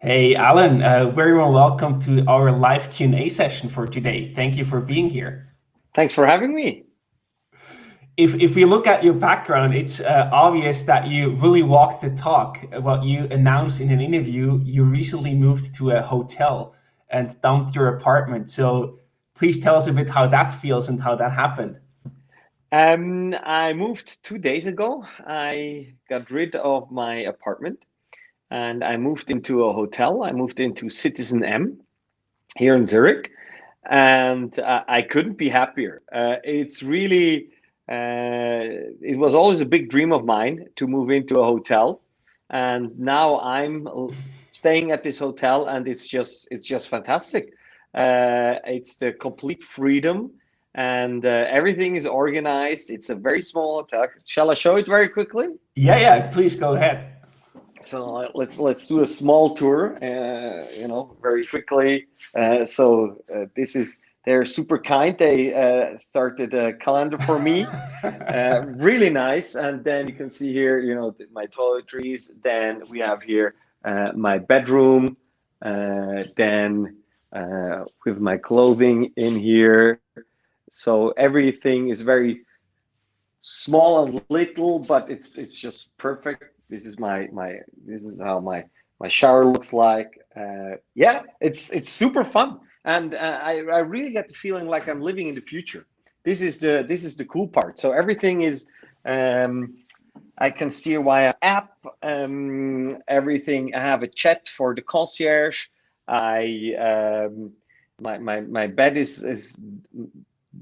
Hey, Alan, very well welcome to our live Q&A session for today. Thank you for being here. Thanks for having me. If we look at your background, it's obvious that you really walked the talk. What you announced in an interview, you recently moved to a hotel and dumped your apartment. So please tell us a bit how that feels and how that happened. I moved 2 days ago. I got rid of my apartment and I moved into a hotel. I moved into Citizen M here in Zurich, and I couldn't be happier. It's really, it was always a big dream of mine to move into a hotel, and now I'm staying at this hotel, and it's just fantastic. It's the complete freedom, and everything is organized. It's a very small hotel. Shall I show it very quickly? Yeah, please go ahead. So let's do a small tour, very quickly. This is they're super kind. They started a calendar for me, really nice. And then you can see here, my toiletries. Then we have here my bedroom. Then with my clothing in here. So everything is very small and little, but it's just perfect. This is how my shower looks like. Yeah, it's super fun, and I really get the feeling like I'm living in the future. This is the cool part. So everything is. I can steer via app. Everything. I have a chat for the concierge. I my bed is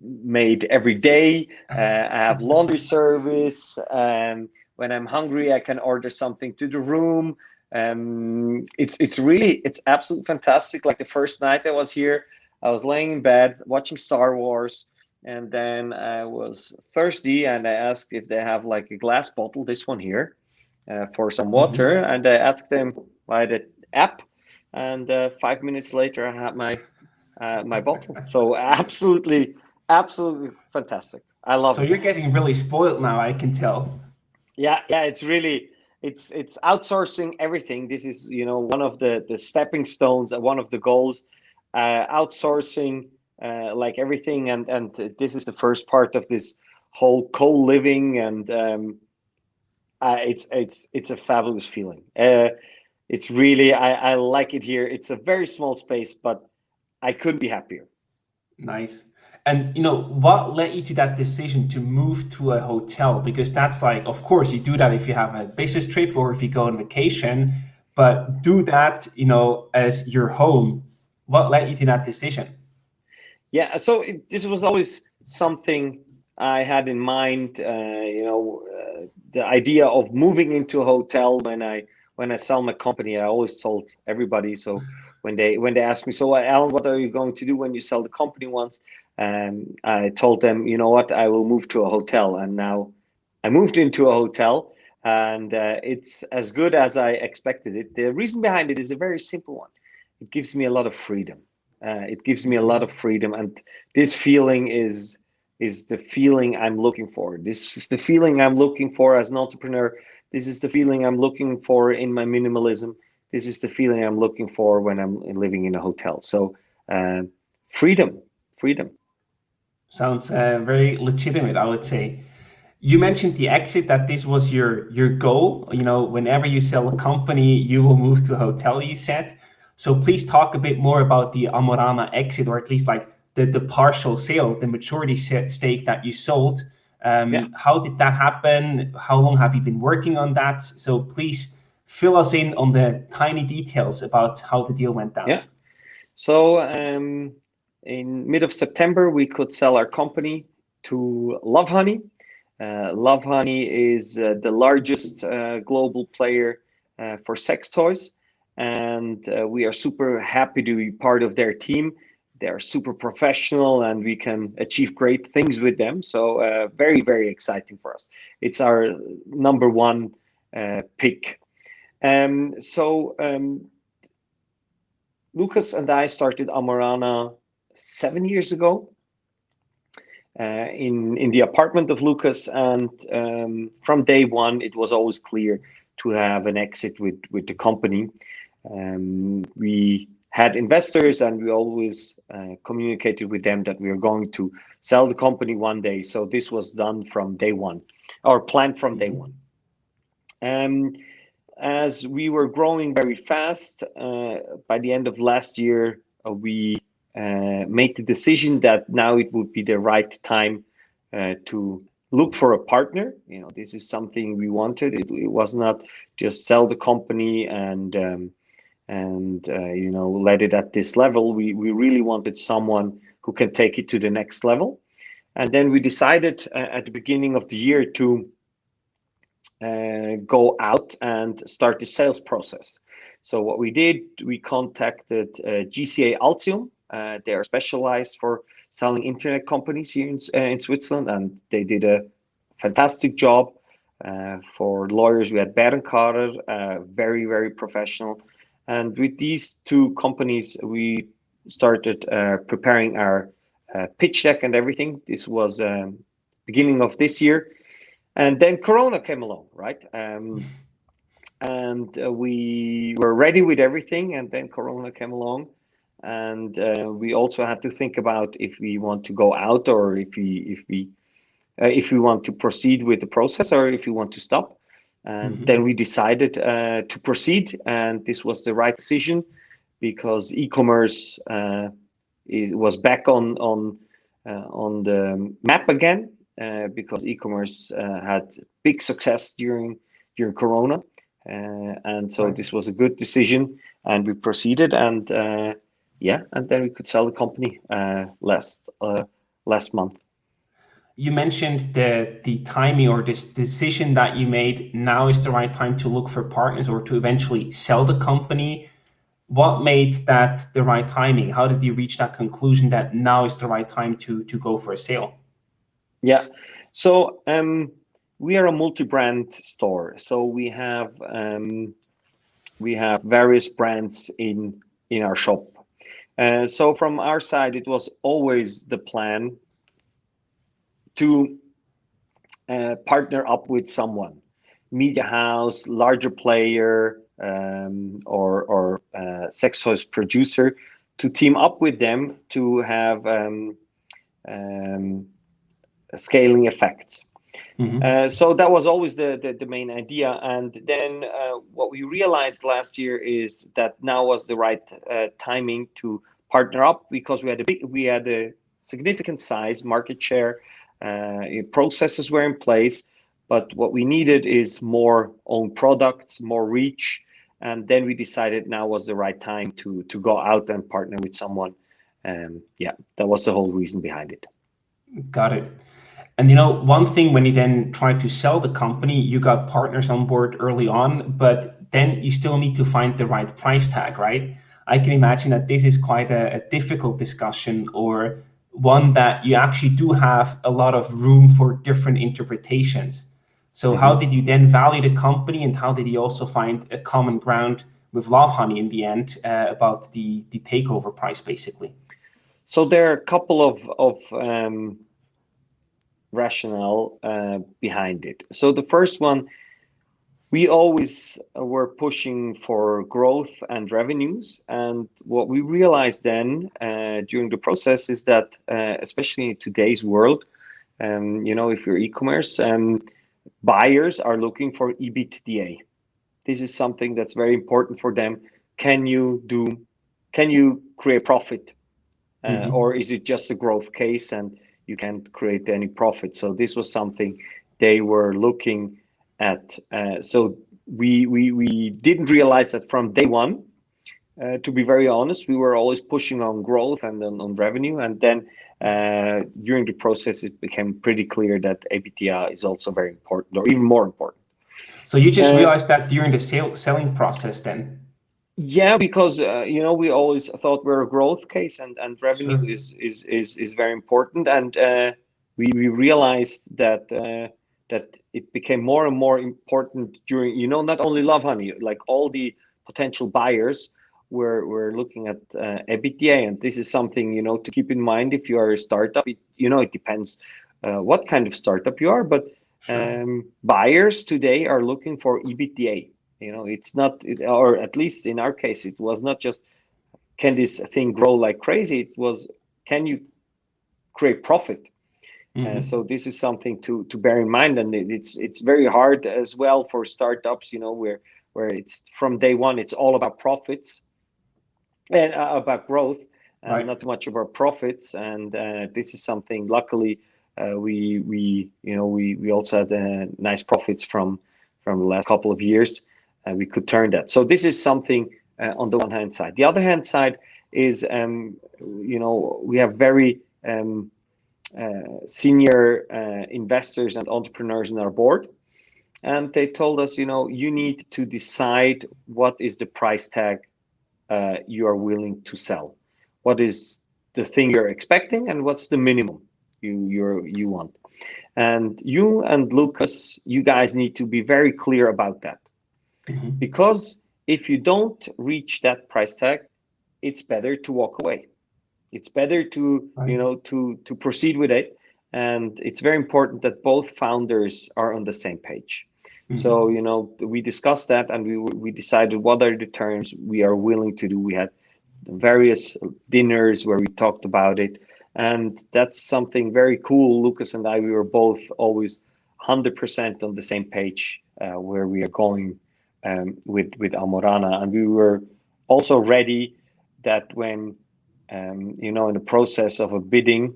made every day. I have laundry service. When I'm hungry, I can order something to the room. It's absolutely fantastic. Like the first night I was here, I was laying in bed watching Star Wars, and then I was thirsty, and I asked if they have like a glass bottle, this one here, for some water, Mhm. and I asked them by the app, and 5 minutes later I had my bottle. So absolutely fantastic. I love So it. you're getting really spoiled now, I can tell. Yeah, it's really it's outsourcing everything. This is one of the stepping stones and one of the goals, outsourcing like everything, and this is the first part of this whole co-living, and it's a fabulous feeling. It's really I like it here. It's a very small space, but I couldn't be happier. Nice. And what led you to that decision to move to a hotel? Because that's like, of course, you do that if you have a business trip or if you go on vacation, but do that, as your home. What led you to that decision? Yeah, so this was always something I had in mind. The idea of moving into a hotel when I sell my company, I always told everybody. So when they asked me, so Alan, what are you going to do when you sell the company once? I told them, you know what, I will move to a hotel, and now I moved into a hotel, and it's as good as I expected it. The reason behind it is a very simple one. It gives me a lot of freedom. It gives me a lot of Mhm. freedom, and this feeling is the feeling I'm looking for. This is the feeling I'm looking for as an entrepreneur. This is the feeling I'm looking for in my minimalism. This is the feeling I'm looking for when I'm living in a hotel. So, uh, freedom, freedom. Sounds very legitimate, I would say. You mentioned the exit, that this was your goal. Whenever you sell a company, you will move to a hotel, you said. So please talk a bit more about the Amorana exit, or at least like the partial sale, the majority stake that you sold. Yeah, How did that happen? How long have you been working on that? So please fill us in on the tiny details about how the deal went down. yeah. So, in mid of September, we could sell our company to Lovehoney. Lovehoney is the largest global player for sex toys, and we are super happy to be part of their team. They are super professional, and we can achieve great things with them. So, very, very exciting for us. It's our number one pick. Lucas and I started Amorana 7 years ago in the apartment of Lucas, and from day one, it was always clear to have an exit with the company. We had investors, and we always communicated with them that we are going to sell the company one day. So this was done from day one, or planned from day one. As we were growing very fast, by the end of last year, we made the decision that now it would be the right time to look for a partner. This is something we wanted. It was not just sell the company and let it at this level. We really wanted someone who can take it to the next level. And then we decided at the beginning of the year to go out and start the sales process. So what we did, we contacted GCA Altium. They are specialized for selling internet companies here in Switzerland, and they did a fantastic job. For lawyers, we had Berenkarer, very, very professional. And with these two companies, we started preparing our pitch deck and everything. This was beginning of this year. And then Corona came along, right? And we were ready with everything, and then Corona came along. And we also had to think about if we want to go out, or if we want to proceed with the process, or if we want to stop. And then we decided to proceed, and this was the right decision, because e-commerce it was back on the map again, because e-commerce had big success during Corona, and so this was a good decision, and we proceeded, and and then we could sell the company last month. You mentioned the timing, or this decision that you made. Now is the right time to look for partners, or to eventually sell the company. What made that the right timing? How did you reach that conclusion that now is the right time to go for a sale? Yeah, so we are a multi-brand store. So we have various brands in our shop. So from our side, it was always the plan to partner up with someone, media house, larger player, or sex toys producer, to team up with them to have scaling effects. So that was always the main idea. And then what we realized last year is that now was the right timing to partner up, because we had a significant size, market share, processes were in place, but what we needed is more own products, more reach. And then we decided now was the right time to go out and partner with someone. That was the whole reason behind it. Got it. And one thing, when you then try to sell the company, you got partners on board early on, but then you still need to find the right price tag, right? I can imagine that this is quite a difficult discussion, or one that you actually do have a lot of room for different interpretations. So how did you then value the company, and how did you also find a common ground with Lovehoney in the end about the takeover price, basically? So there are a couple of rationale behind it. So the first one, we always were pushing for growth and revenues, and what we realized then during the process is that especially in today's world, if you're e-commerce, buyers are looking for EBITDA. This is something that's very important for them. Can you create profit, or is it just a growth case and you can't create any profit? So this was something they were looking at. So we didn't realize that from day one. To be very honest, we were always pushing on growth and on revenue, and then during the process, it became pretty clear that EBITDA is also very important, or even more important. So you just realized that during the selling process, then? Yeah, because we always thought we're a growth case, and revenue is very important, and we realized that it became more and more important during not only Lovehoney, like all the potential buyers were looking at EBITDA, and this is something to keep in mind if you are a startup. It depends what kind of startup you are, but buyers today are looking for EBITDA. It's not, or at least in our case, it was not just can this thing grow like crazy. It was, can you create profit? So Mm-hmm. this is something to bear in mind, and it's very hard as well for startups, where it's from day one, it's all about profits and about growth, and Right. not much about profits. And this is something. Luckily, we also had nice profits from the last couple of years, and we could turn that. So this is something on the one hand side. The other hand side is, we have very senior investors and entrepreneurs in our board, and they told us, you need to decide what is the price tag you are willing to sell. What is the thing you're expecting, and what's the minimum you want? And you and Lucas, you guys need to be very clear about that, Mm-hmm. because if you don't reach that price tag, it's better to walk away. It's better to Right. to proceed with it, and it's very important that both founders are on the same page. So Mm-hmm. we discussed that, and we decided what are the terms we are willing to do. We had various dinners where we talked about it, and that's something very cool. Lucas and I, we were both always 100% on the same page, where we are going with Amorana, and we were also ready that when in the process of a bidding,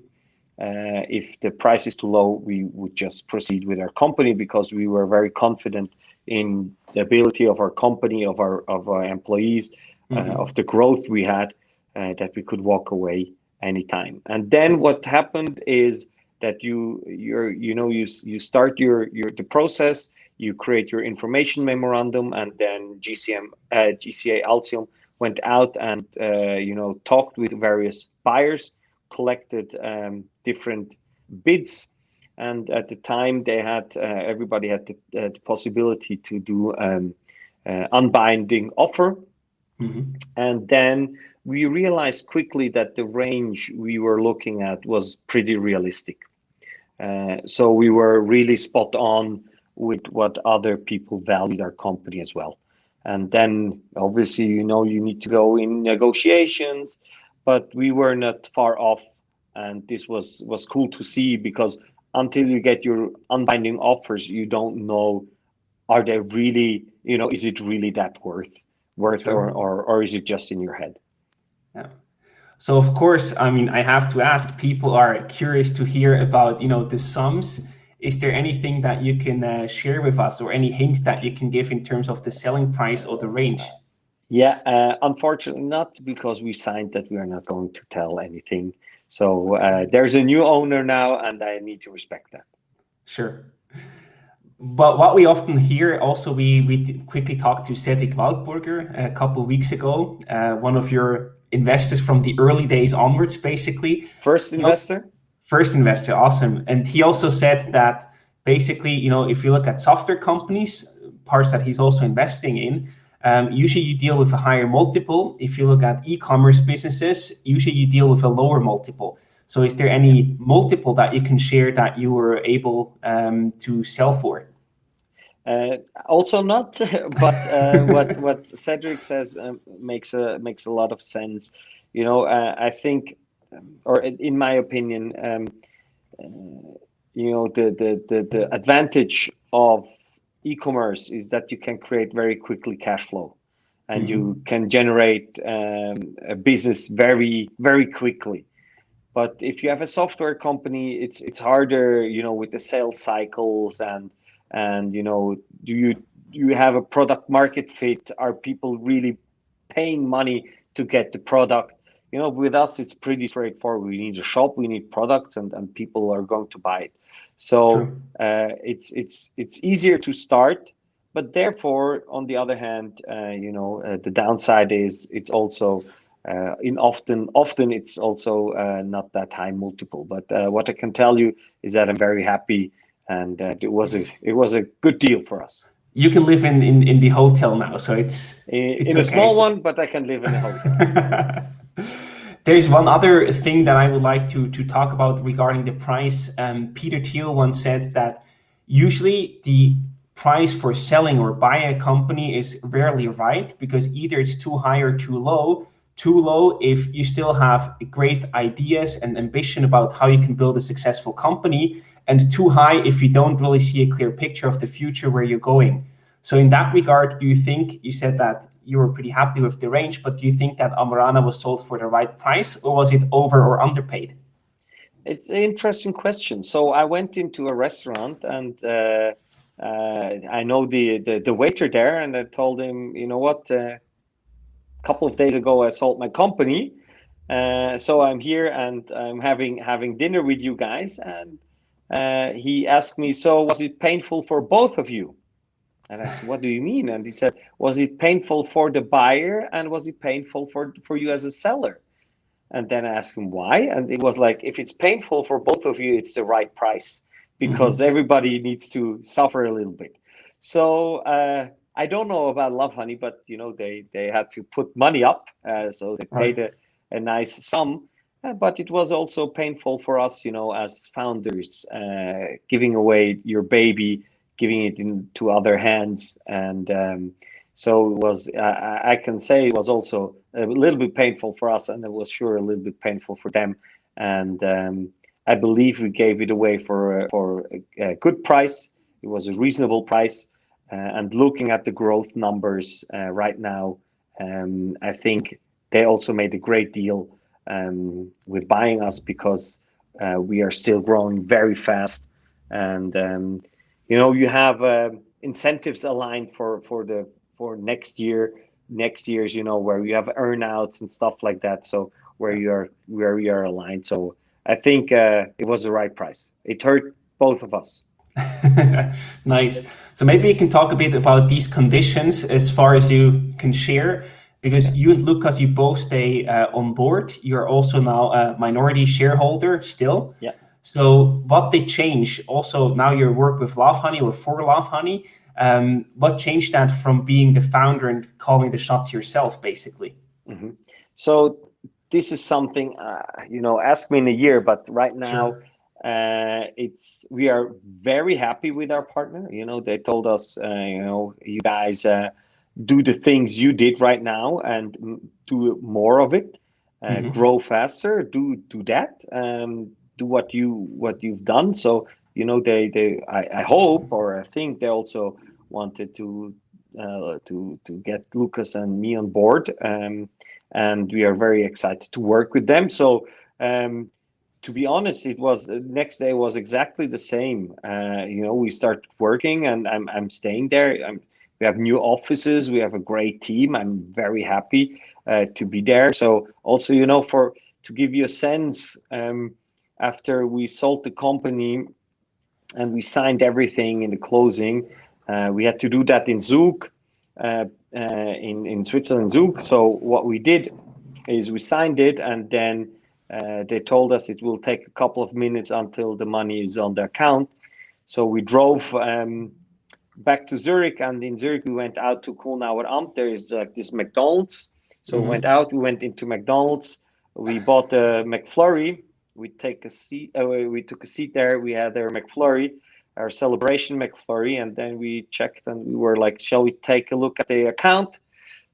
if the price is too low, we would just proceed with our company, because we were very confident in the ability of our company, of our employees, of Mm-hmm. the growth we had, that we could walk away anytime. And then what happened is that you start the process, you create your information memorandum, and then GCA Altium went out and talked with various buyers, collected different bids, and at the time they had everybody had the possibility to do unbinding offer. Mm-hmm. And then we realized quickly that the range we were looking at was pretty realistic. So we were really spot on with what other people valued our company as well. And then obviously, you need to go in negotiations, but we were not far off. And this was cool to see, because until you get your unbinding offers, you don't know, are they really, is it really that worth, or, Sure. or, or is it just in your head? Yeah. So of course, I mean, I have to ask, people are curious to hear about, the sums. Is there anything that you can share with us, or any hints that you can give in terms of the selling price or the range? Yeah, unfortunately not, because we signed that we are not going to tell anything. So there's a new owner now, and I need to respect that. Sure. But what we often hear also, we quickly talked to Cedric Waldburger a couple of weeks ago, one of your investors from the early days onwards, basically. First He also, investor? first investor, awesome. And he also said that basically, if you look at software companies, parts that he's also investing in, usually you deal with a higher multiple. If you look at e-commerce businesses, usually you deal with a lower multiple. So is there Yeah. any multiple that you can share that you were able to sell for? Also not, but what Cedric says makes a lot of sense. I think, or in my opinion, the advantage of e-commerce is that you can create very quickly cash flow, and you Mhm. can generate a business very, very quickly. But if you have a software company, it's harder, with the sales cycles, and do you have a product market fit? Are people really paying money to get the product? With us, it's pretty straightforward. We need a shop, we need products, and people are going to buy it. So True. it's easier to start, but therefore, on the other hand, the downside is it's also in often it's also not that high multiple. But what I can tell you is that I'm very happy, and it was a good deal for us. You can live in the hotel now, so it's In a small okay. one, but I can live in a hotel. There's one other thing that I would like to talk about regarding the price. Peter Thiel once said that usually the price for selling or buying a company is rarely right, because either it's too high or too low. Too low if you still have great ideas and ambition about how you can build a successful company, and too high if you don't really see a clear picture of the future where you're going. So in that regard, do you think, you said that you were pretty happy with the range, but do you think that Amorana was sold for the right price, or was it over or underpaid? It's an interesting question. So I went into a restaurant and I know the waiter there, and I told him, you know what, a couple of days ago I sold my company, so I'm here and I'm having dinner with you guys. And he asked me, so was it painful for both of you? And I said, what do you mean? And he said, was it painful for the buyer and was it painful for you as a seller? And then I asked him why. And it was like, if it's painful for both of you, it's the right price, because Mm-hmm. everybody needs to suffer a little bit. So I don't know about Lovehoney, but they had to put money up, so they Right. paid a nice sum. But it was also painful for us, as founders, giving away your baby, giving it into other hands, and so it was. I can say it was also a little bit painful for us, and it was sure a little bit painful for them. And I believe we gave it away for a good price. It was a reasonable price, and looking at the growth numbers right now, I think they also made a great deal with buying us, because we are still growing very fast, and you have incentives aligned for next year's, where you have earnouts and stuff like that. So where we are aligned. So I think it was the right price. It hurt both of us. Nice. So maybe you can talk a bit about these conditions as far as you can share, because Yeah. you and Lucas, you both stay on board. You're also now a minority shareholder still. Yeah. So what did change? Also, now you work with Lovehoney or for Lovehoney. What changed that from being the founder and calling the shots yourself, basically? hmm So this is something, ask me in a year, but right now, Sure. we are very happy with our partner. They told us, you guys do the things you did right now and do more of it, Hmm. grow faster, do that, do what you've done. So, I hope, or I think they also wanted to get Lucas and me on board, and we are very excited to work with them. So, to be honest, it was the next day was exactly the same. We started working, and I'm staying there. We have new offices. We have a great team. I'm very happy to be there. So also, for to give you a sense, after we sold the company and we signed everything in the closing. We had to do that in Zug, in Switzerland, Zug. So what we did is we signed it, and then they told us it will take a couple of minutes until the money is on the account. So we drove back to Zurich, and in Zurich we went out to Kuhnauer Amt. There is like this McDonald's. So we went Hmm. out. We went into McDonald's. We bought a McFlurry. We take a seat. We took a seat there. We had our McFlurry, our celebration McFlurry, and then we checked, and we were like, "Shall we take a look at the account?"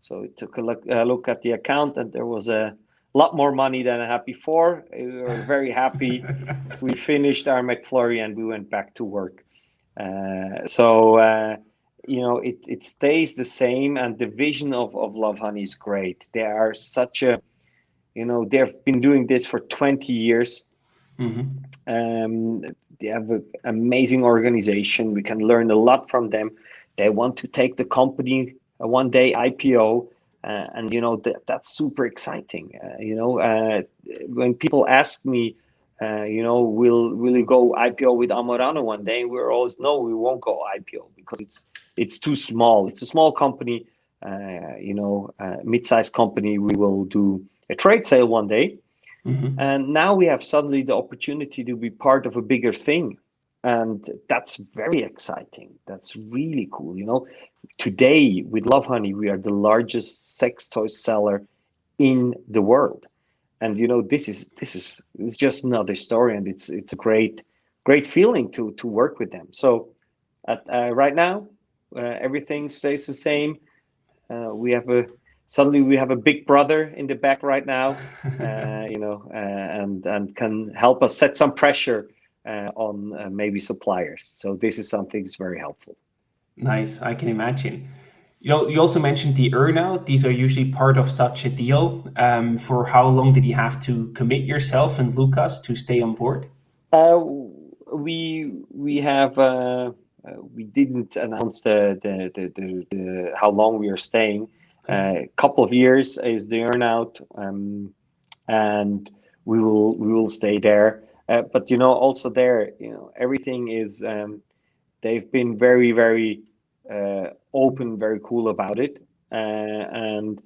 So we took a look at the account, and there was a lot more money than I had before. We were very happy. We finished our McFlurry, and we went back to work. So it stays the same, and the vision of Lovehoney is great. They are such a they've been doing this for 20 years. Hmm. Um, they have an amazing organization. We can learn a lot from them. They want to take the company one day IPO, and that's super exciting. When people ask me, will you go IPO with Amorana one day? We're always no, we won't go IPO because it's too small. It's a small company, mid-sized company. We will do a trade sale one day, Hmm. and now we have suddenly the opportunity to be part of a bigger thing. And that's very exciting. That's really cool. Today with Lovehoney, we are the largest sex toy seller in the world. And this is just another story, and it's a great feeling to work with them. So right now, everything stays the same. We have a Suddenly we have a big brother in the back right now, and can help us set some pressure on maybe suppliers. So this is something that's very helpful. Nice, I can imagine. You also mentioned the earnout. These are usually part of such a deal. For how long did you have to commit yourself and Lucas to stay on board? Uh, we have we didn't announce the how long we are staying. Okay. A couple of years is the earnout, and we will stay there. But also there, everything is. They've been very open, very cool about it, and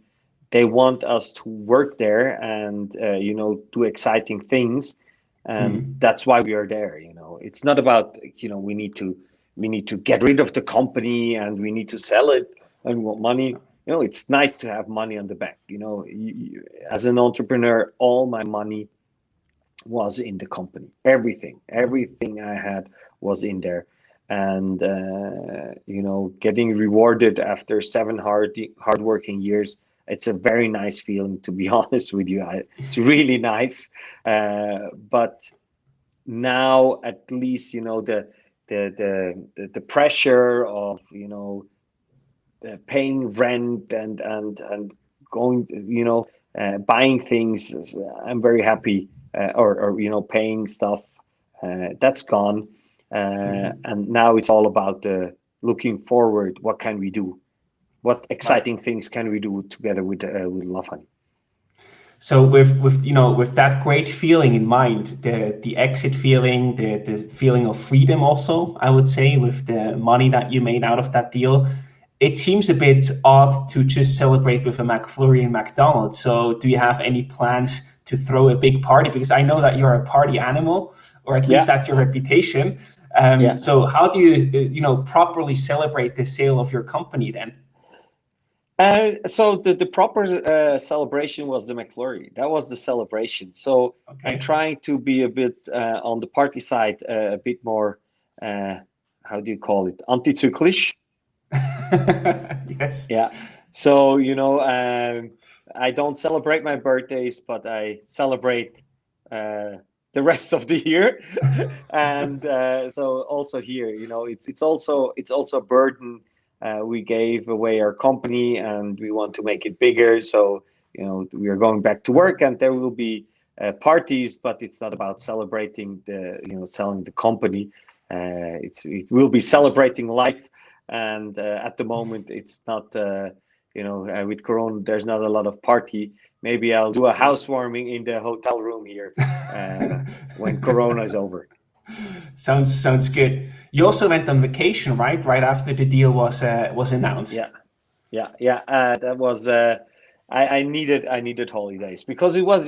they want us to work there and do exciting things, and Mhm. that's why we are there. It's not about we need to get rid of the company and we need to sell it and we want money. It's nice to have money on the bank. As an entrepreneur, all my money was in the company. Everything I had was in there, and getting rewarded after 7 hard working years. It's a very nice feeling, to be honest with you. It's really nice, but now at least the pressure of paying rent and going buying things. I'm very happy, or paying stuff, that's gone, Mhm. and now it's all about looking forward. What can we do? What Right. exciting things can we do together with Lovehoney? So with that great feeling in mind, the exit feeling, the feeling of freedom also, I would say, with the money that you made out of that deal, it seems a bit odd to just celebrate with a McFlurry and McDonald's. So do you have any plans to throw a big party? Because I know that you're a party animal, or at least Yeah, that's your reputation. yeah. So how do you properly celebrate the sale of your company then? So the proper celebration was the McFlurry. That was the celebration. So I'm Okay. trying to be a bit on the party side, a bit more, uh, how do you call it, antizyklisch. Yes. Yeah. So I don't celebrate my birthdays, but I celebrate uh, the rest of the year. And so also here, it's also a burden. We gave away our company, and we want to make it bigger. So we are going back to work, and there will be parties, but it's not about celebrating selling the company. It will be celebrating life, and at the moment it's not. With Corona, there's not a lot of party. Maybe I'll do a housewarming in the hotel room here when Corona is over. Sounds good. You also went on vacation, right? Right after the deal was announced. Yeah, yeah. That was. I needed holidays because it was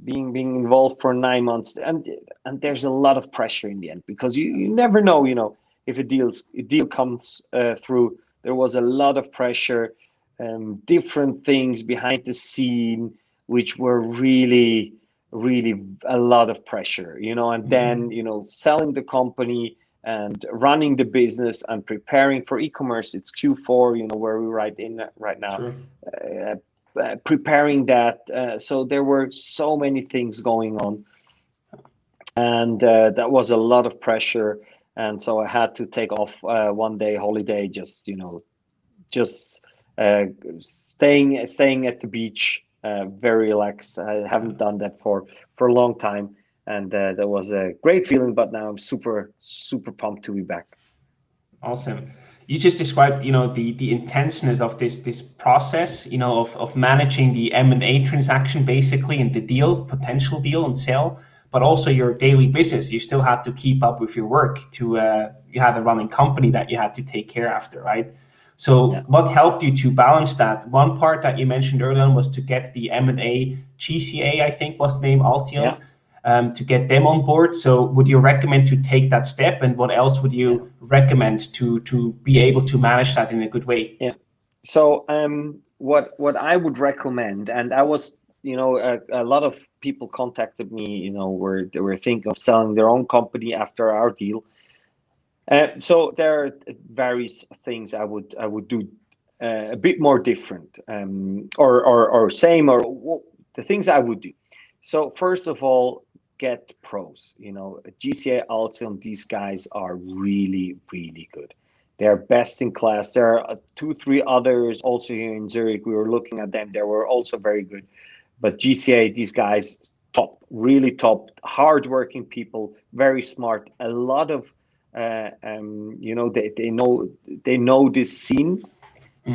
being involved for 9 months, and there's a lot of pressure in the end because you never know if a deal comes through. There was a lot of pressure, different things behind the scene which were really a lot of pressure, and then Mhm. selling the company and running the business and preparing for e-commerce. It's Q4, where we're right now, True. uh, preparing that. So there were so many things going on, and that was a lot of pressure. And so I had to take off one day holiday, just uh, staying at the beach, very relaxed. I haven't done that for a long time, and that was a great feeling. But now I'm super pumped to be back. Awesome. You just described, the intenseness of this process, of managing the M&A transaction basically and the deal, potential deal and sale, but also your daily business. You still had to keep up with your work you had a running company that you had to take care after, right? Yeah, So what helped you to balance that? One part that you mentioned earlier on was to get the M&A GCA, I think was the name, yeah, Altion, to get them on board. So would you recommend to take that step, and what else would yeah, you recommend to be able to manage that in a good way? yeah. So what I would recommend, and I was, a lot of people contacted me, where they were thinking of selling their own company after our deal. So there are various things I would do a bit more different, or same, or the things I would do. So first of all, get pros. GCA, Alcyon, these guys are really, really good. They're best in class. There are two, three others also here in Zurich. We were looking at them. They were also very good. But GCA, these guys, top, really top, hardworking people, very smart. A lot of, they know this scene.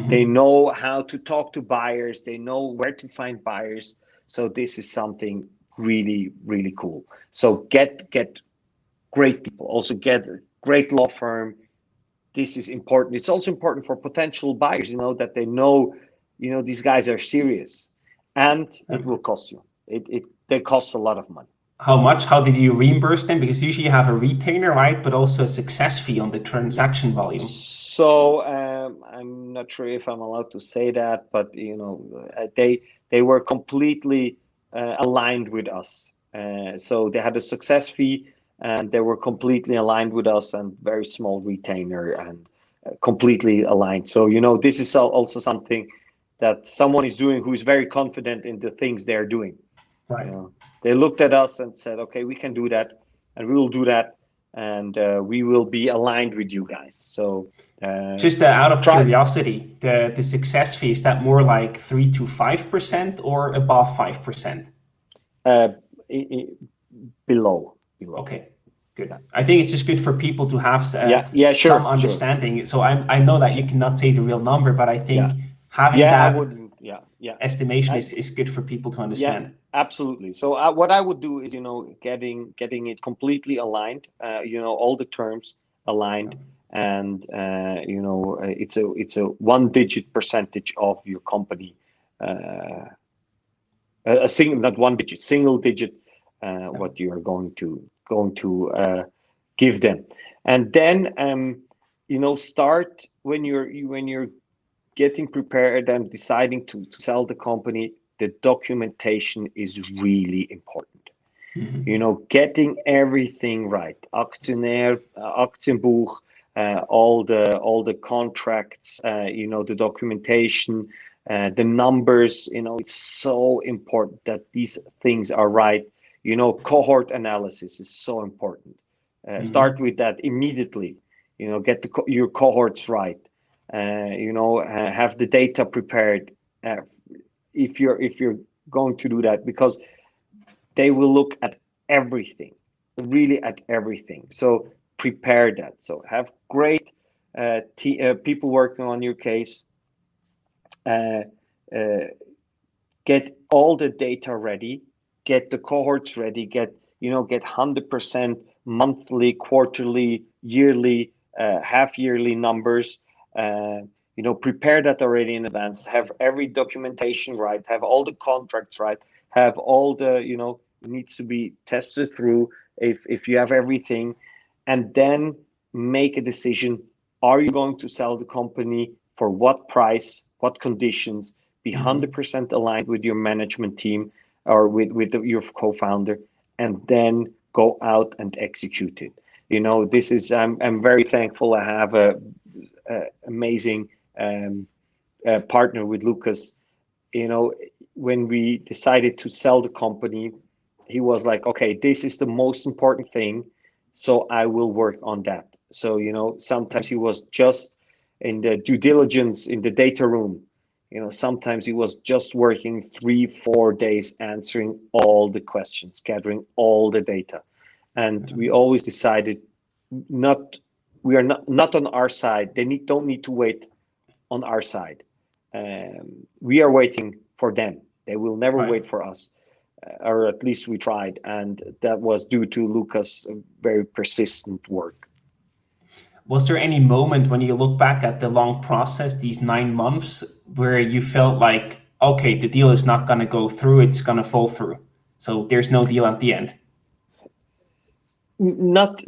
They Hmm. know how to talk to buyers. They know where to find buyers. So this is something really, really cool. So get great people. Also get a great law firm. This is important. It's also important for potential buyers, that they know these guys are serious, and it will cost you. They cost a lot of money. How much? How did you reimburse them? Because usually you have a retainer, right? But also a success fee on the Yeah. transaction volume. So I'm not sure if I'm allowed to say that, but they were completely aligned with us. So they had a success fee, and they were completely aligned with us, and very small retainer, and completely aligned. So this is also something that someone is doing who is very confident in the things they're doing. You Right. know, they looked at us and said, "Okay, we can do that, and we will do that, and we will be aligned with you guys." So Just out of try curiosity, the success fee, is that more like 3 to 5% or above 5%? uh, below. Okay, Yeah, good. I think it's just good for people to have yeah, yeah. some Sure. understanding. So I know that you cannot say the real number, but I Yeah, think having yeah. I that wouldn't. Yeah. estimation I, is good for people to Yeah, understand. absolutely. So what I would do is, getting it completely aligned. All the terms aligned, and it's a one-digit percentage of your company, uh, a single, not one digit, single digit, Yeah. what you are going to give them, and then start when you're getting prepared and deciding to sell the company. The documentation is really important. Mhm. Getting everything right. Aktienbuch, all the contracts, the documentation, the numbers. It's so important that these things are right. Cohort analysis is so important. Start Mhm. with that immediately. Get your cohorts right. Have the data prepared. Uh, if you're going to do that, because they will look at everything, really at everything. So prepare that. So have great people working on your case. Uh, uh, get all the data ready. Get the cohorts ready. Get 100% monthly, quarterly, yearly, half yearly numbers. Uh, prepare that already in advance. Have every documentation right. Have all the contracts right. Have all the needs to be tested through. If you have everything, and then make a decision. Are you going to sell the company? For what price? What conditions? Be Mhm. 100% aligned with your management team, or your co-founder, and then go out and execute it. This is I'm very thankful. I have a amazing um, partner with Lucas. you know when we decided to sell the company, he was like, okay, this is the most important thing, so I will work on that. So sometimes he was just in the due diligence in the data room. Sometimes he was just working 3-4 days answering all the questions, gathering all the data. And we always decided, not we are not on our side. They don't need to wait on our side. We are waiting for them. They will never Right. wait for us, or at least we tried, and that was due to Lucas' very persistent work. Was there any moment when you look back at the long process, these 9 months, where you felt like, okay, the deal is not going to go through, it's going to fall through? So there's no deal at the end. Not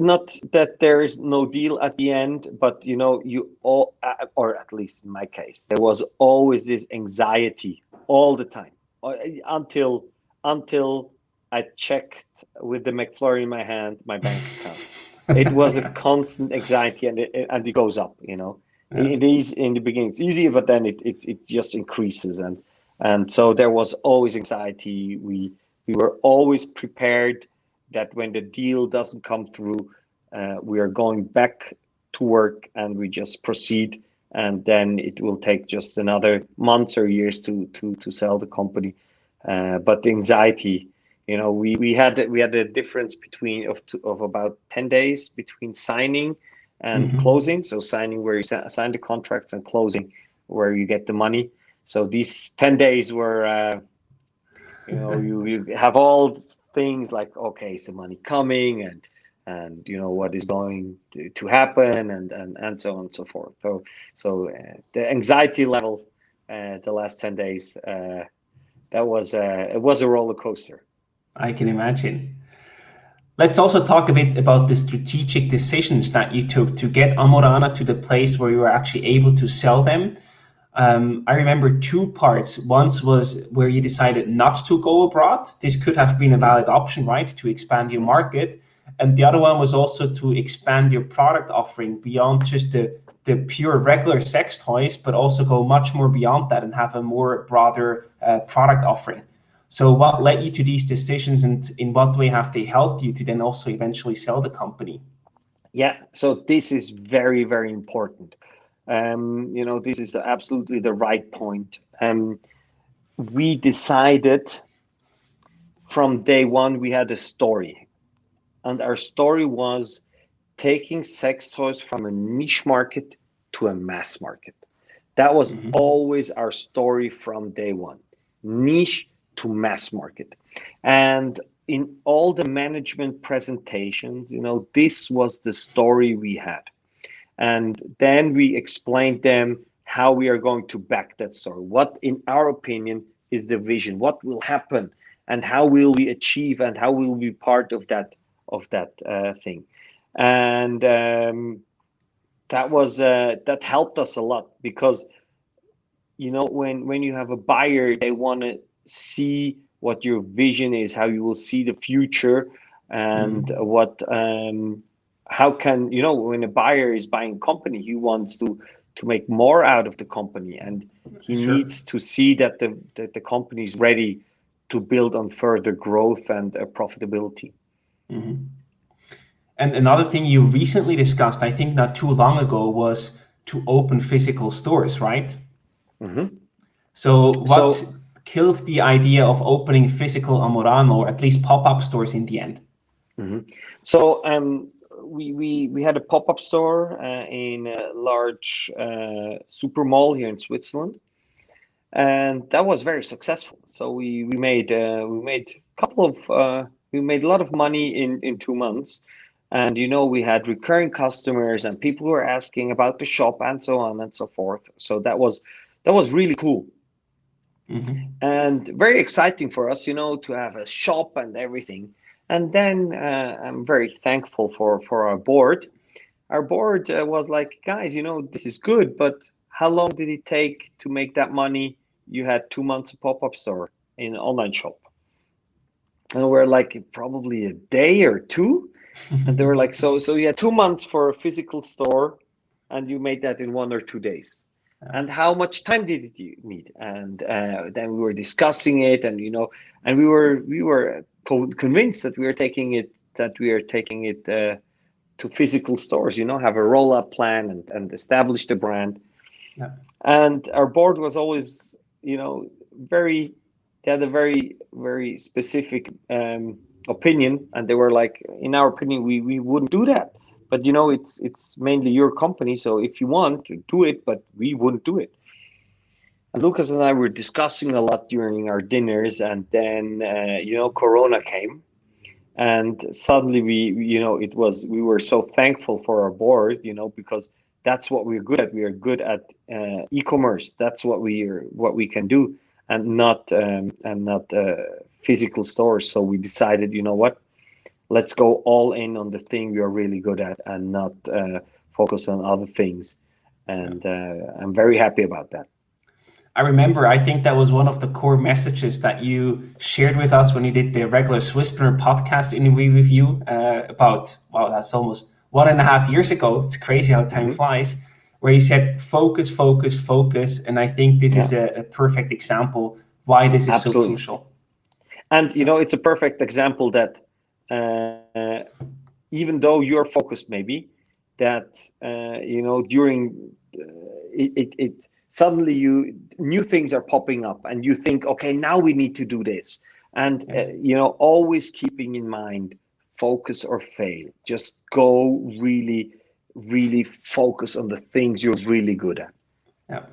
that there is no deal at the end, but you all, or at least in my case, there was always this anxiety all the time, until I checked with the McFlurry in my hand my bank account. It was a constant anxiety, and it goes up. You know, Yeah. it is in the beginning it's easy, but then it just increases, and so there was always anxiety. We were always prepared that when the deal doesn't come through, we are going back to work and we just proceed, and then it will take just another months or years to sell the company. But the anxiety, you know, we had a difference between of about 10 days between signing and Hmm. closing. So signing where you sign the contracts, and closing where you get the money. So these 10 days were, you know, you have all things like, okay, is the money coming, and you know what is going to happen, and so on and so forth. So the anxiety level, the last 10 days, that was it was a roller coaster. I can imagine. Let's also talk a bit about the strategic decisions that you took to get Amorana to the place where you were actually able to sell them. I remember two parts. Once was where you decided not to go abroad. This could have been a valid option, right, to expand your market. And the other one was also to expand your product offering beyond just the pure regular sex toys, but also go much more beyond that and have a more broader product offering. So what led you to these decisions, and in what way have they helped you to then also eventually sell the company? Yeah, so this is very, very important. You know, this is absolutely the right point. We decided from day one we had a story, and our story was taking sex toys from a niche market to a mass market. That was Hmm. always our story from day one, niche to mass market. And in all the management presentations, you know, this was the story we had. And then we explained them how we are going to back that story. What, in our opinion, is the vision? What will happen, and how will we achieve, and how will we be part of that thing? And that helped us a lot, because you know, when you have a buyer, they want to see what your vision is, how you will see the future, and Hmm. what how can, you know, when a buyer is buying a company, he wants to make more out of the company, and he Sure. needs to see that the company is ready to build on further growth and profitability. Hmm. And another thing you recently discussed, I think not too long ago, was to open physical stores, right? Mhm. So what So killed the idea of opening physical Amorano, or at least pop-up stores in the end? mhm. So we had a pop-up store in a large super mall here in Switzerland, and that was very successful. So we made a couple of we made a lot of money in 2 months, and you know, we had recurring customers and people who were asking about the shop and so on and so forth. So that was really cool Hmm. and very exciting for us, you know, to have a shop and everything. And then I'm very thankful for our board. Our board was like, guys, you know, this is good, but how long did it take to make that money? You had 2 months of pop-up store in an online shop. And we're like, probably a day or two. And they were like, so you had 2 months for a physical store, and you made that in 1 or 2 days. Yeah. And how much time did you need? And then we were discussing it, and you know, and we were convinced that we are taking it to physical stores. You know, have a roll-up plan, and establish the brand. Yeah. And our board was always, you know, very, they had a very, very specific opinion, and they were like, in our opinion, we wouldn't do that. But you know, it's mainly your company, so if you want to do it, but we wouldn't do it. And Lucas and I were discussing a lot during our dinners, and then you know, Corona came, and suddenly you know, we were so thankful for our board, you know, because that's what we're good at. We are good at e-commerce. That's what we can do, and not physical stores. So we decided, you know what, let's go all in on the thing we are really good at, and not focus on other things. Yeah. And I'm very happy about that. I remember, I think that was one of the core messages that you shared with us when you did the regular Swisspreneur podcast interview with you about, wow, that's almost 1.5 years ago. It's crazy how time Hmm. flies. Where you said focus, focus, focus, and I think this Yeah, is a perfect example why this is so absolutely. crucial. And Yeah. it's a perfect example that uh, even though you're focused, maybe that during it suddenly new things are popping up, and you think, okay, now we need to do this, and Yes. always keeping in mind, focus or fail. Just go really, really focus on the things you're really good at. Yeah.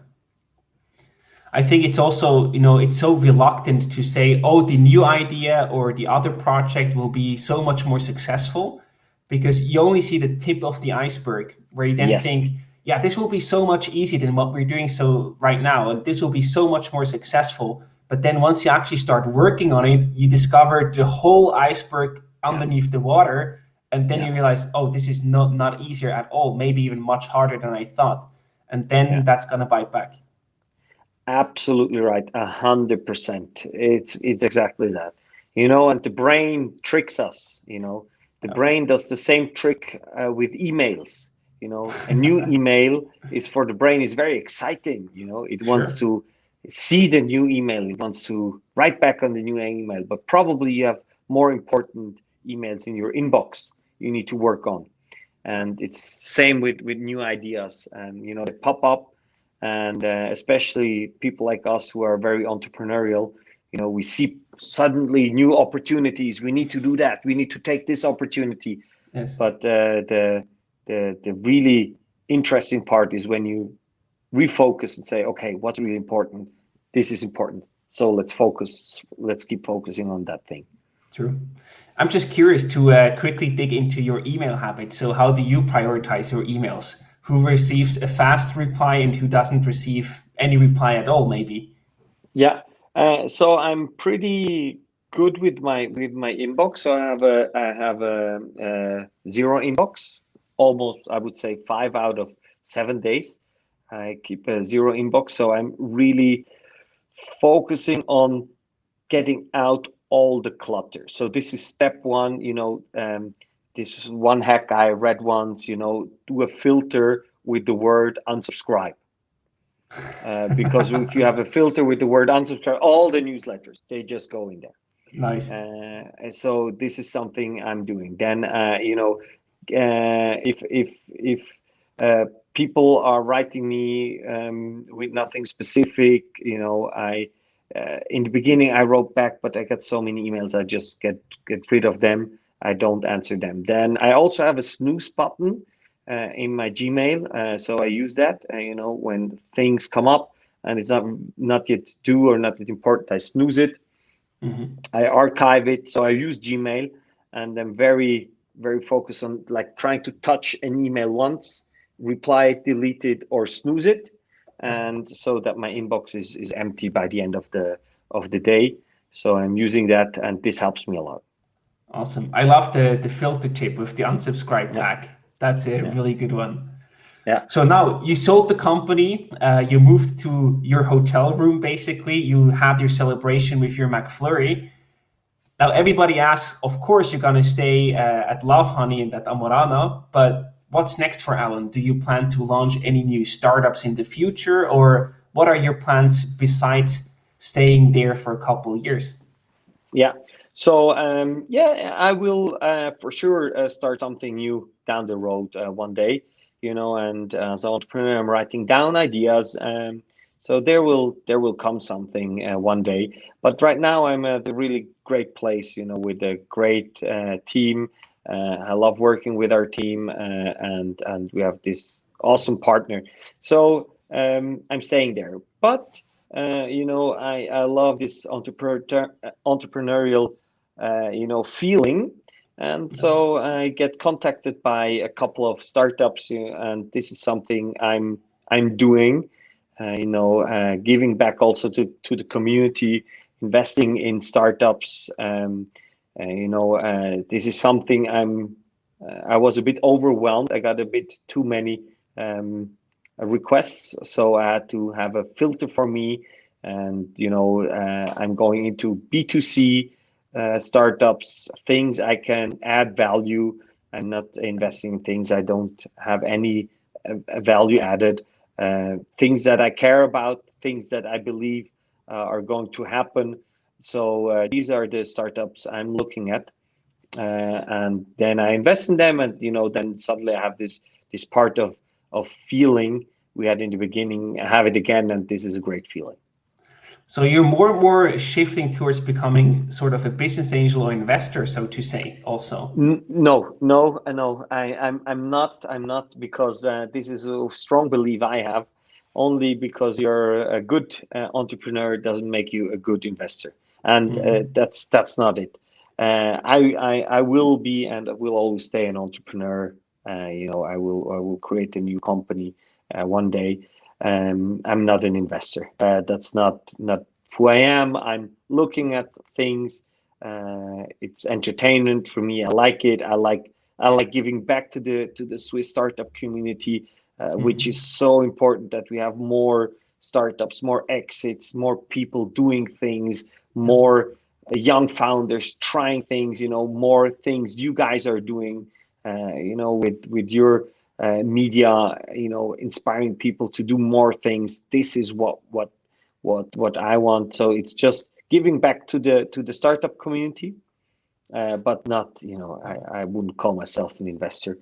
I think it's also, it's so reluctant to say, oh, the new idea or the other project will be so much more successful because you only see the tip of the iceberg where you then Yes. think, yeah, this will be so much easier than what we're doing so right now, and this will be so much more successful. But then once you actually start working on it, you discover the whole iceberg Yeah. underneath the water, and then Yeah. you realize, oh, this is not easier at all, maybe even much harder than I thought. And Yeah. then that's gonna bite back. Absolutely right. 100%. It's exactly that. And the brain tricks us. The Yeah. brain does the same trick with emails. A new email is, for the brain, is very exciting. It wants Sure. to see the new email. It wants to write back on the new email. But probably you have more important emails in your inbox you need to work on. And it's same with new ideas, and they pop up, and especially people like us who are very entrepreneurial, we see suddenly new opportunities. We need to do that, we need to take this opportunity. Yes. But the really interesting part is when you refocus and say, okay, what's really important? This is important, so let's focus, let's keep focusing on that thing. True. I'm just curious to quickly dig into your email habits. So, how do you prioritize your emails? Who receives a fast reply and who doesn't receive any reply at all, maybe? Yeah. So I'm pretty good with my inbox. So I have a zero inbox. Almost, I would say, 5 out of 7 days. I keep a zero inbox. So I'm really focusing on getting out all the clutter. So this is step one. This is one hack I read once. Do a filter with the word unsubscribe. Because if you have a filter with the word unsubscribe, all the newsletters, they just go in there. Nice. And so this is something I'm doing. Then, if people are writing me with nothing specific, I in the beginning I wrote back, but I got so many emails, I just get rid of them. I don't answer them. Then I also have a snooze button in my Gmail, so I use that. When things come up and it's not yet due or not yet important, I snooze it. Hmm. I archive it. So I use Gmail, and I'm very, very focused on like trying to touch an email once, reply it, delete it, or snooze it, Yeah. and so that my inbox is empty by the end of the day. So I'm using that, and this helps me a lot. Awesome. I love the filter tip with the unsubscribe Yeah, tag. That's a yeah, really good one. yeah, So now you sold the company, you moved to your hotel room basically, you had your celebration with your McFlurry. Now everybody asks, of course, you're gonna stay at Lovehoney and at Amorana, but what's next for Alan? Do you plan to launch any new startups in the future, or what are your plans besides staying there for a couple of years? yeah. So yeah, I will for sure start something new down the road one day. And as an entrepreneur, I'm writing down ideas. So there will come something one day. But right now, I'm at a really great place. With a great team. I love working with our team, and we have this awesome partner. So I'm staying there. But I love this entrepreneurial feeling. And Yes. so I get contacted by a couple of startups, and this is something I'm doing. Giving back also to the community, investing in startups. This is something I was a bit overwhelmed. I got a bit too many um, requests, so I had to have a filter for me. And I'm going into B2C startups, things I can add value, I'm not investing in things I don't have any value added. Things that I care about, things that I believe are going to happen. So these are the startups I'm looking at, and then I invest in them, and then suddenly I have this part of feeling we had in the beginning. I have it again, and this is a great feeling. So you're more and more shifting towards becoming sort of a business angel or investor, so to say, also. No, no, no. I'm not. I'm not, because this is a strong belief I have. Only because you're a good entrepreneur doesn't make you a good investor, and that's not it. I will be, and I will always stay an entrepreneur. I will create a new company one day. I'm not an investor. That's not who I am. I'm looking at things. It's entertainment for me. I like it. I like giving back to the Swiss startup community, which is so important, that we have more startups, more exits, more people doing things, more young founders trying things. More things you guys are doing. With your media, inspiring people to do more things. This is what I want. So it's just giving back to the startup community, but not, I wouldn't call myself an investor.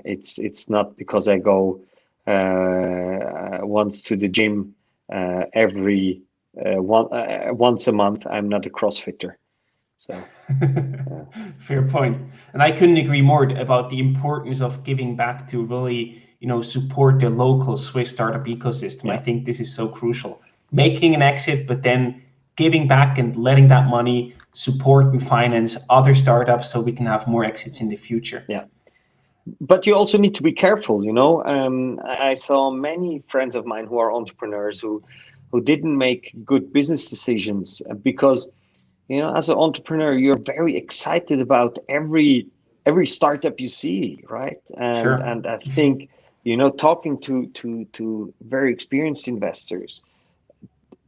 It's not because I go once to the gym once a month. I'm not a CrossFitter. So Fair point. And I couldn't agree more about the importance of giving back to really, support the local Swiss startup ecosystem. I think this is so crucial. Making an exit, but then giving back and letting that money support and finance other startups so we can have more exits in the future. Yeah. But you also need to be careful, I saw many friends of mine who are entrepreneurs who didn't make good business decisions because, as an entrepreneur, you're very excited about every startup you see, right? And I think, talking to very experienced investors,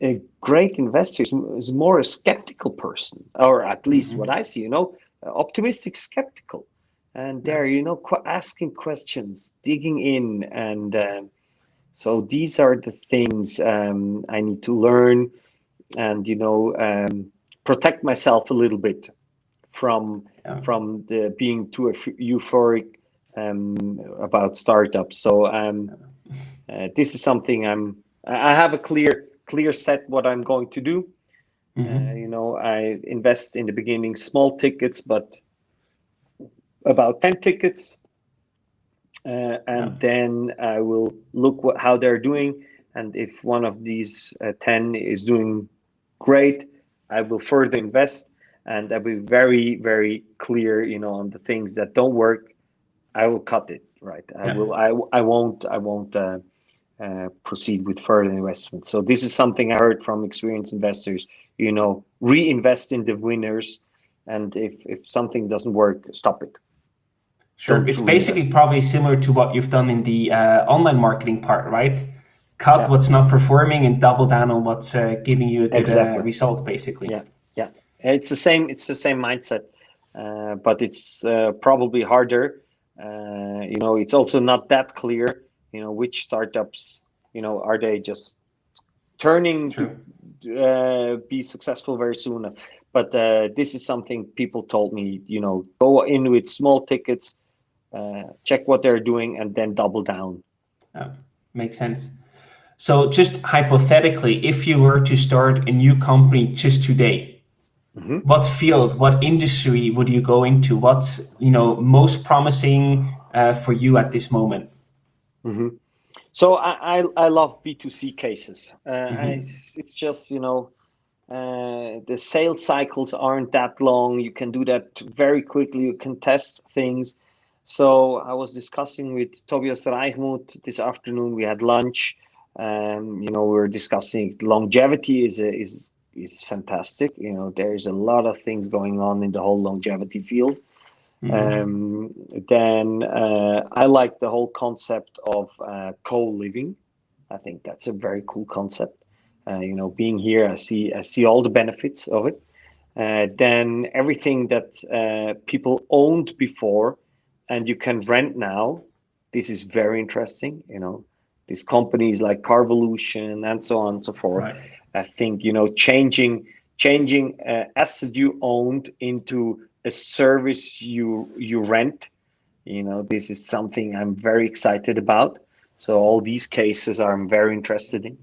a great investor is more a skeptical person, or at least what I see, optimistic, skeptical. And they're, asking questions, digging in. And so these are the things I need to learn and, protect myself a little bit from the being too euphoric about startups. So this is something I have a clear set what I'm going to do. I invest in the beginning small tickets, but about 10 tickets, and then I will look how they're doing, and if one of these 10 is doing great, I will further invest, and I'll be very, very clear, on the things that don't work. I will cut it, right? I won't proceed with further investment. So this is something I heard from experienced investors, reinvest in the winners, and if something doesn't work, stop it. Sure. It's basically probably similar to what you've done in the online marketing part, right? Cut what's not performing and double down on what's giving you a good result, basically. Yeah. It's the same mindset, but it's probably harder. It's also not that clear, which startups, are they just turning to be successful very soon. But this is something people told me, go in with small tickets, check what they're doing, and then double down. Makes sense. So just hypothetically, if you were to start a new company just today, what field, what industry would you go into? What's most promising for you at this moment? So I love B2C cases. It's just the sales cycles aren't that long. You can do that very quickly. You can test things. So I was discussing with Tobias Reichmuth this afternoon. We had lunch. We were discussing longevity is fantastic. There's a lot of things going on in the whole longevity field. Then I like the whole concept of co-living. I think that's a very cool concept. Being here, I see all the benefits of it. Then everything that people owned before, and you can rent now. This is very interesting. These companies like Carvolution and so on and so forth. Right. I think changing asset you owned into a service you rent. This is something I'm very excited about. So all these cases I'm very interested in.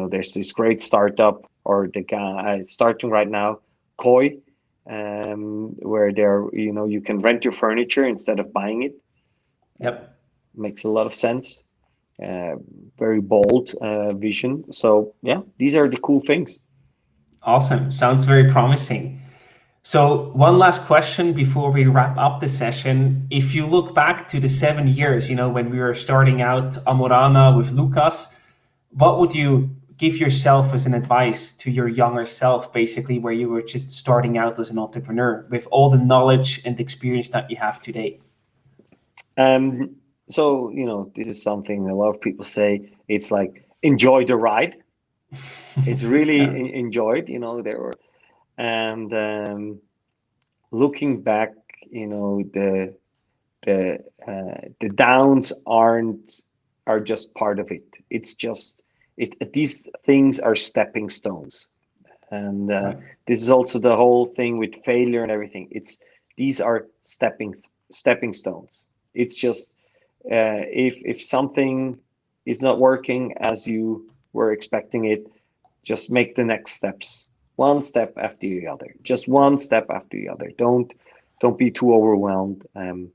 There's this great startup, or the guy starting right now, Koi, where you can rent your furniture instead of buying it. Yep. Makes a lot of sense. Very bold vision. So yeah, these are the cool things. Awesome. Sounds very promising. So one last question before we wrap up the session. If you look back to the 7 years, when we were starting out Amorana with Lucas, what would you give yourself as an advice to your younger self, basically, where you were just starting out as an entrepreneur with all the knowledge and experience that you have today? So, this is something a lot of people say. It's like, enjoy the ride. It's really Yeah. enjoyed, there were, and looking back, the downs are just part of it. It's just these things are stepping stones, and Right. this is also the whole thing with failure and everything. These are stepping stones. It's just if something is not working as you were expecting it, just make the next steps, one step after the other, just one step after the other. Don't be too overwhelmed, and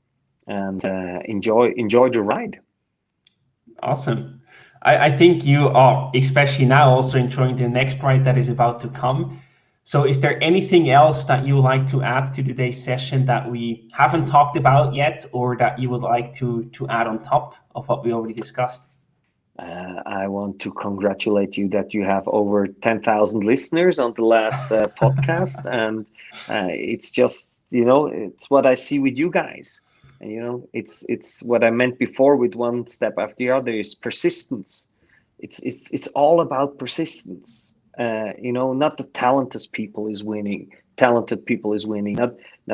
enjoy the ride. Awesome. I think you are, especially now, also enjoying the next ride that is about to come. So is there anything else that you would like to add to today's session that we haven't talked about yet, or that you would like to add on top of what we already discussed? I want to congratulate you that you have over 10,000 listeners on the last podcast, and it's just it's what I see with you guys, and it's what I meant before with one step after the other is persistence. It's all about persistence. Not the talented people is winning, not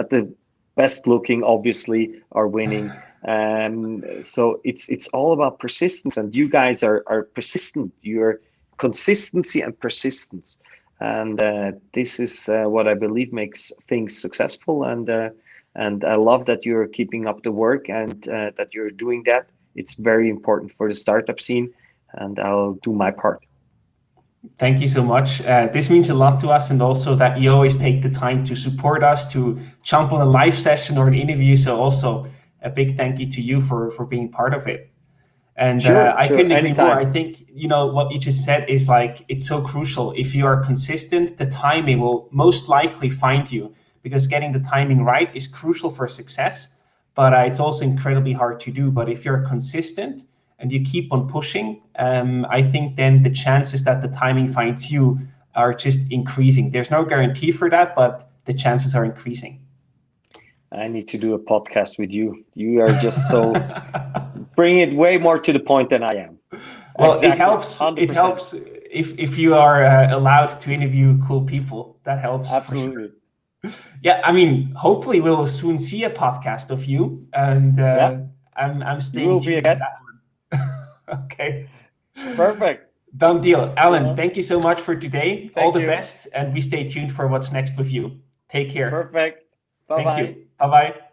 the best looking obviously are winning. So it's all about persistence, and you guys are persistent. You're consistency and persistence, and this is what I believe makes things successful. And I love that you're keeping up the work, and that you're doing that. It's very important for the startup scene, and I'll do my part. Thank you so much. This means a lot to us, and also that you always take the time to support us, to jump on a live session or an interview. So also a big thank you to you for being part of it. And Sure, I couldn't agree more. anytime. I think, what you just said is like, it's so crucial. If you are consistent, the timing will most likely find you, because getting the timing right is crucial for success, but it's also incredibly hard to do. But if you're consistent and you keep on pushing, I think then the chances that the timing finds you are just increasing. There's no guarantee for that, but the chances are increasing. I need to do a podcast with you. You are just so bring it way more to the point than I am. Well, it Exactly, helps. It 100%. helps if you are allowed to interview cool people. That helps for sure. Absolutely. Yeah, I mean, hopefully we will soon see a podcast of you, and Yeah, I'm you staying will be a tuned for guest. that one. Okay, Perfect. done deal. Alan, So, thank you so much for today. All thank the you. best, and we stay tuned for what's next with you. Take care. Perfect. Bye Thank bye. you. Bye bye.